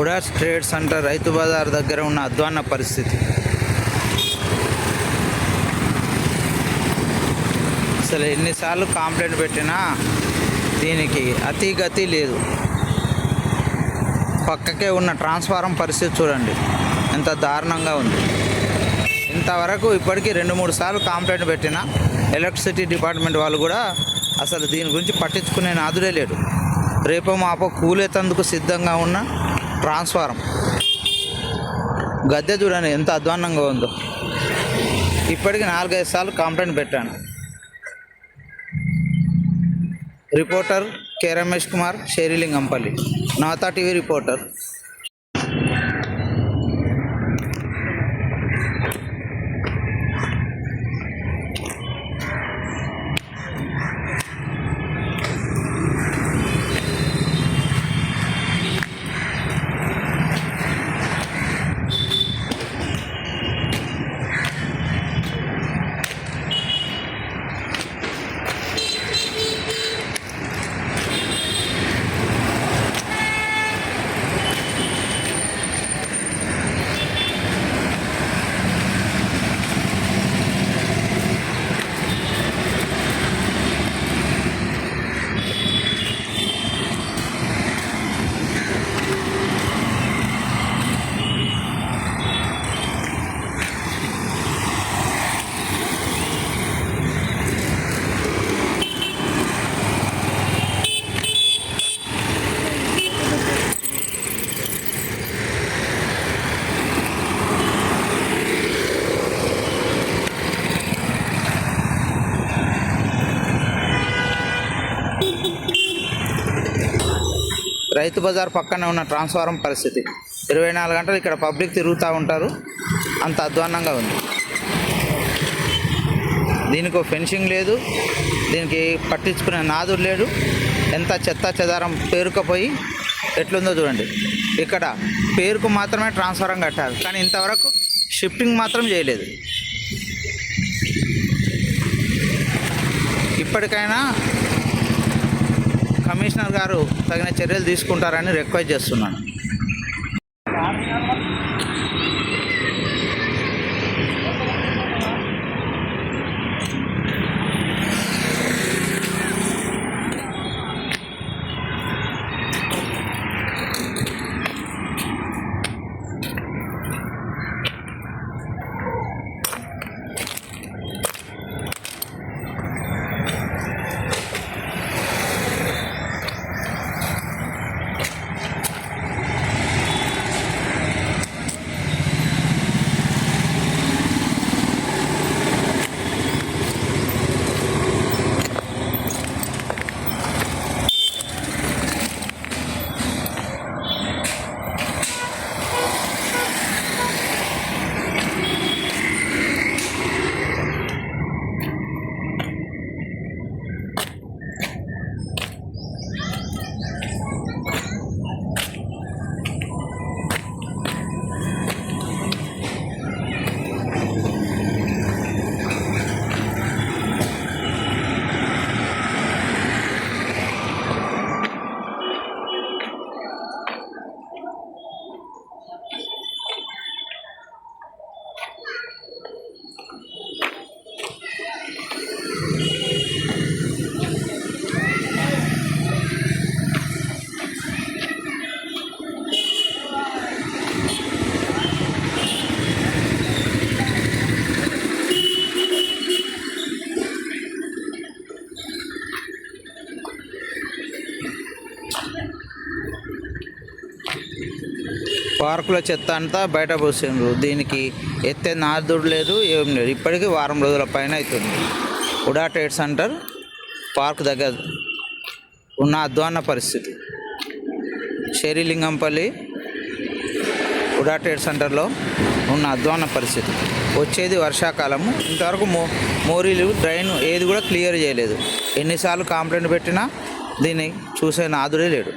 ఉడాస్ trade centre Rythu Bazar దగ్గర ఉన్న అధ్వాన్న పరిస్థితి. అసలు ఎన్నిసార్లు కంప్లైంట్ పెట్టినా దీనికి అతిగతి లేదు. పక్కకే ఉన్న ట్రాన్స్ఫారం పరిస్థితి చూడండి ఎంత దారుణంగా ఉంది. ఇంతవరకు ఇప్పటికీ 2-3 సార్లు కంప్లైంట్ పెట్టినా ఎలక్ట్రిసిటీ డిపార్ట్మెంట్ వాళ్ళు కూడా అసలు దీని గురించి పట్టించుకునే నాదుడే లేడు. రేపో మాపో కూలేతందుకు సిద్ధంగా ఉన్న ట్రాన్స్ఫారం గద్దె చూడండి ఎంత అధ్వాన్నంగా ఉందో. ఇప్పటికి 4-5 సార్లు కంప్లైంట్ పెట్టాను. రిపోర్టర్ కె రమేష్ కుమార్, షేరిలింగంపల్లి, నవత టీవీ రిపోర్టర్. రైతు బజార్ పక్కనే ఉన్న ట్రాన్స్ఫారం పరిస్థితి 24 గంటలు ఇక్కడ పబ్లిక్ తిరుగుతూ ఉంటారు. అంత అధ్వాన్నంగా ఉంది. దీనికి ఫెన్సింగ్ లేదు, దీనికి పట్టించుకునే నాదుడు లేడు. ఎంత చెత్త చెదారం పేరుకపోయి ఎట్లుందో చూడండి. ఇక్కడ పేరుకు మాత్రమే ట్రాన్స్ఫారం కట్టారు, కానీ ఇంతవరకు షిఫ్టింగ్ మాత్రం చేయలేదు. ఇప్పటికైనా కమిషనర్ గారు తగిన చర్యలు తీసుకుంటారని రిక్వెస్ట్ చేస్తున్నాను. పార్కులో చెత్త అంతా బయట పోసిండ్రు. దీనికి ఎత్తే నాదుడు లేదు, ఏం లేదు. ఇప్పటికీ వారం రోజుల పైన అవుతుంది. ఉడా ట్రేడ్ సెంటర్ పార్క్ దగ్గర ఉన్న అధ్వాన్న పరిస్థితి. షేరిలింగంపల్లి ఉడా ట్రేడ్ సెంటర్లో ఉన్న అధ్వాన్న పరిస్థితి. వచ్చేది వర్షాకాలము. ఇంతవరకు మోరీలు డ్రైన్ ఏది కూడా క్లియర్ చేయలేదు. ఎన్నిసార్లు కంప్లైంట్ పెట్టినా దీన్ని చూసే నాదుడే లేడు.